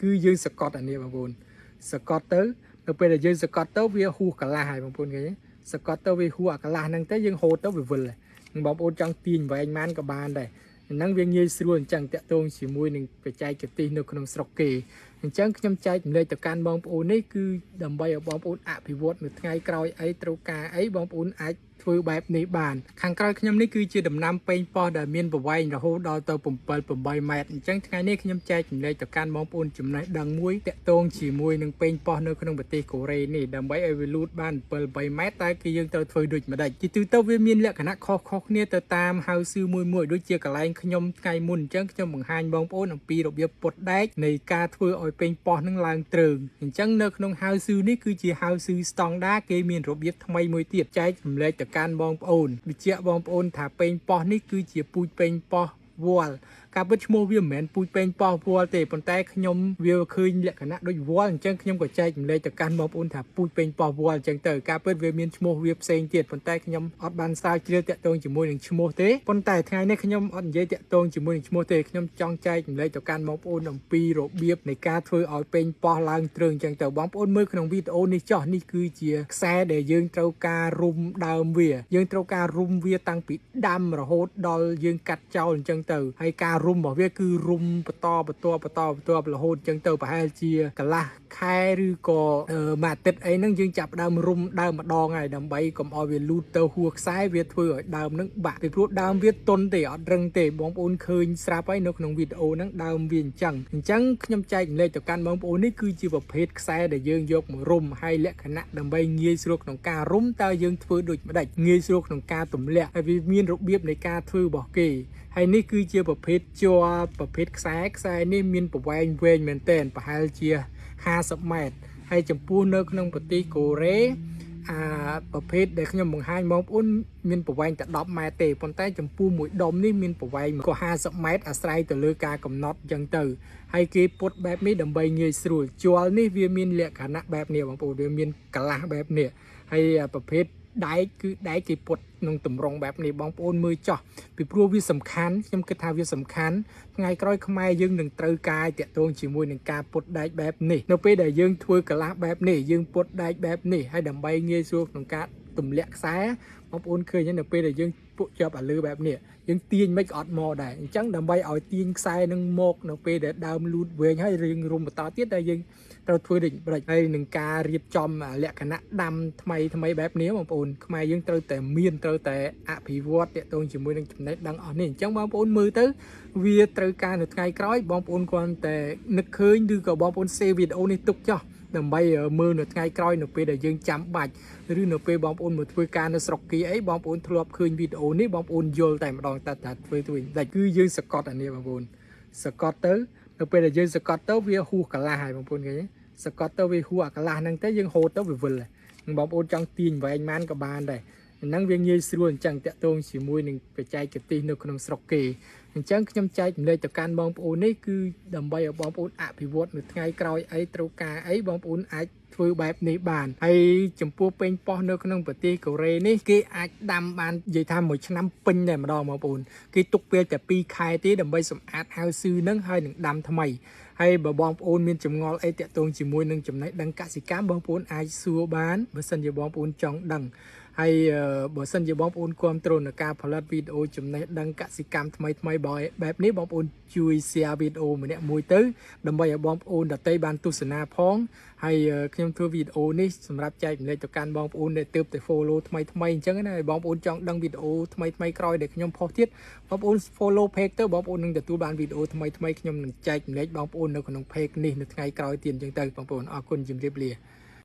គឺយើងសកត់អានេះបងប្អូនសកត់ទៅនៅពេលដែលយើងសកត់ទៅវាហួសកន្លះហើយបងប្អូនឃើញទេសកត់ទៅវាហួសអាកន្លះហ្នឹងទៅយើងហូតទៅវាវិលហើយបងប្អូនចង់ទាញវែងម៉ានក៏បានដែរហ្នឹងវាងាយស្រួលអញ្ចឹងតាក់ទងជាមួយនឹងបច្ចេកទេសនៅក្នុងស្រុកគេអញ្ចឹងខ្ញុំចែកម្លែកទៅកាន់បងប្អូននេះគឺដើម្បីឲ្យបងប្អូនអភិវឌ្ឍនៅថ្ងៃក្រោយអីត្រូវការអីបងប្អូនអាចធ្វើបែបនេះបានខាងក្រោយខ្ញុំនេះគឺជាដំណាំប៉េងប៉ោះដែលមានប្រវែងរហូតដល់ទៅ7-8ម៉ែត្រអញ្ចឹងថ្ងៃនេះខ្ញុំចែកចម្លែកទៅកាន់បងប្អូនចំណេះដឹងមួយតាក់ទងជាមួយនឹងប៉េងប៉ោះនៅក្នុងប្រទេសកូរ៉េនេះដើម្បីឲ្យវាលូតបាន7-8ម៉ែត្រតែគឺយើងត្រូវធ្វើដូចម្ដេចជាទូទៅវាមានលក្ខណៈខុសៗគ្នាទៅតាមហៅស៊ឺមួយដូចជាកន្លែងខ្ញុំថ្ងៃមុនអញ្ចឹងខ្ញុំបង្ហាញបងប្អូនអំពីរបៀបពុតដែកនៃការធ្វើឲ្យប៉េងប៉ោះនឹងឡើងទ្រើងអញ្ចឹងនៅក្នុងហៅស៊ឺនេះគឺជាហៅស៊ឺស្តង់ដាគេមានរបៀបថ្មីមួយទៀតចែកចម្លែកទៅកាន់បងប្អូនបញ្ជាក់បងប្អូនថាប៉េងប៉ោះនេះគឺជាពូជប៉េងប៉ោះវល់ការពិតឈ្មោះវាមិនមែនពូជប៉េងប៉ោះវល់ទេប៉ុន្តែខ្ញុំវាឃើញលក្ខណៈដូចវល់អញ្ចឹងខ្ញុំក៏ចែកចម្លែកទៅកាន់បងប្អូនថាពូជប៉េងប៉ោះវល់អញ្ចឹងទៅការពិតវាមានឈ្មោះវាផ្សេងទៀតប៉ុន្តែខ្ញុំអត់បានស្រាវជ្រាវតាក់ទងជាមួយនឹងឈ្មោះទេប៉ុន្តែថ្ងៃនេះខ្ញុំអត់និយាយតាក់ទងជាមួយនឹងឈ្មោះទេខ្ញុំចង់ចែកចម្លែកទៅកាន់បងប្អូនអំពីរបៀបនៃការធ្វើឲ្យប៉េងប៉ោះឡើងទ្រើងអញ្ចឹងទៅបងប្អូនមើលក្នុងវីដេអូនេះចុះនេះគឺជាខ្សែដែលយើងត្រូវការរុំដើមវាយើងត្រូវការរុំវាតាំងពីដាំរហូតដល់យើងកាត់ចោលអញ្ចឹងទៅហើយការរុំរបស់វាគឺរុំបន្តរហូតអញ្ចឹងទៅប្រហែលជាកន្លះខែឬក៏មួយអាទិត្យអីហ្នឹងយើងចាប់ដើមរុំដើមម្ដងហើយដើម្បីកុំឲ្យវាលូតទៅហួសខ្សែវាធ្វើឲ្យដើមហ្នឹងបាក់ពីព្រោះដើមវាទន់ទេអត់រឹងទេបងប្អូនឃើញស្រាប់ហើយនៅក្នុងវីដេអូហ្នឹងដើមវាអញ្ចឹងខ្ញុំចែកម្លែកទៅកាន់បងប្អូននេះគឺជាប្រភេទខ្សែដែលយើងយកមករុំហើយលក្ខណៈដើម្បីងាយស្រួលក្នុងការរុំតើយើងធ្វើដូចម្ដេចងាយស្រួលក្នុងការទម្លាក់ហើយវាមានរបៀបនៃការធ្វើរបស់គេហើយនេះគឺជាប្រភេទជ័រប្រភេទខ្សែនេះមានប្រវែងវែងមែនទែនប្រហែលជា50ម៉ែត្រហើយចំពោះនៅក្នុងប្រទេសកូរ៉េប្រភេទដែលខ្ញុំបង្ហាញបងប្អូនមានប្រវែងតែ10ម៉ែត្រទេប៉ុន្តែចំពោះមួយដុំនេះមានប្រវែងក៏50ម៉ែត្រអាស្រ័យទៅលើការកំណត់អញ្ចឹងទៅហើយគេពុតបែបនេះដើម្បីងាយស្រួលជ័រនេះវាមានលក្ខណៈបែបនេះបងប្អូនវាមានកន្លះបែបនេះហើយប្រភេទដែកគឺដែកគេពុតក្នុងតម្រងបែបនេះបងប្អូនមើលចោះពីព្រោះវាសំខាន់ខ្ញុំគិតថាវាសំខាន់ថ្ងៃក្រោយខ្មែរយើងនឹងត្រូវការតាក់ទងជាមួយនឹងការពុតដែកបែបនេះនៅពេលដែលយើងធ្វើកន្លះបែបនេះយើងពុតដែកបែបនេះហើយដើម្បីងាយស្រួលក្នុងការទម្លាក់ខ្សែបងប្អូនឃើញនៅពេលដែលយើងពុកជាប់អាលើបែបនេះយើងទាញមិនក៏អត់មកដែរអញ្ចឹងដើម្បីឲ្យទាញខ្សែនឹងមកនៅពេលដែលដើមលូតវែងហើយយើងរុំបន្តទៀតតែយើងត្រូវធ្វើដូចប្រេចហើយនឹងការរៀបចំលក្ខណៈដាំថ្មីបែបនេះបងប្អូនខ្មែរយើងត្រូវតែអភិវឌ្ឍតាក់ទងជាមួយនឹងចំណេះដឹងអស់នេះអញ្ចឹងបងប្អូនមើលទៅវាត្រូវការនៅថ្ងៃក្រោយបងប្អូនគ្រាន់តែនឹកឃើញឬក៏បងប្អូនសេវីដេអូនេះទុកចោះដើម្បីមើលនៅថ្ងៃក្រោយនៅពេលដែលយើងចាំបាច់ឬនៅពេលបងប្អូនមកធ្វើការនៅស្រុកគេអីបងប្អូនធ្លាប់ឃើញវីដេអូនេះបងប្អូនយល់តែម្ដងតែធ្វើតែគឺយើងសកត់អានេះបងប្អូនសកត់ទៅនៅពេលដែលយើងសកត់ទៅវាហួសកន្លះហើយបងប្អូនឃើញទេសកត់ទៅវាហួសអាកន្លះហ្នឹងទៅយើងហូតទៅវាវិលហើយបងប្អូនចង់ទាញវែងម៉ានក៏បានដែរហ្នឹងវាងាយស្រួលអញ្ចឹងតាក់ទងជាមួយនឹងបច្ចេកទេសនៅក្នុងស្រុកគេអញ្ចឹងខ្ញុំចែកម្លែកទៅកាន់បងប្អូននេះគឺដើម្បីឲ្យបងប្អូនអភិវឌ្ឍនៅថ្ងៃក្រោយអីត្រូវការអីបងប្អូនអាចធ្វើបែបនេះបានហើយចំពោះប៉េងប៉ោះនៅក្នុងប្រទេសកូរ៉េនេះគេអាចដាំបាននិយាយថាមួយឆ្នាំពេញតែម្ដងបងប្អូនគេទុកពេលតែ2ខែទេដើម្បីសម្អាតហៅស៊ឺនឹងហើយនឹងដាំថ្មីហើយបើបងប្អូនមានចម្ងល់អីតាក់ទងជាមួយនឹងចំណេះដឹងកសិកម្មបងប្អូនអាចសួរបានបើសិនជាបងប្អូនចង់ដឹងហើយបើសិនជាបងប្អូនគាំទ្រនៅការផលិតវីដេអូចំណេះដឹងកសិកម្មថ្មីបែបនេះបងប្អូនជួយ share វីដេអូម្នាក់មួយទៅដើម្បីឲ្យបងប្អូនដទៃបានទស្សនាផងហើយខ្ញុំធ្វើវីដេអូនេះសម្រាប់ចែកម្លែកទៅកាន់បងប្អូនដែលទើបតែ follow ថ្មីអញ្ចឹងណាបងប្អូនចង់ដឹងវីដេអូថ្មីក្រោយដែលខ្ញុំផុសទៀតបងប្អូន follow page ទៅបងប្អូននឹងទទួលបានវីដេអូថ្មីខ្ញុំនឹងចែកម្លែកបងប្អូននៅក្នុង page នេះនៅថ្ងៃក្រោយទៀតអញ្ចឹងទៅបងប្អូនអរគុណជម្រាបលា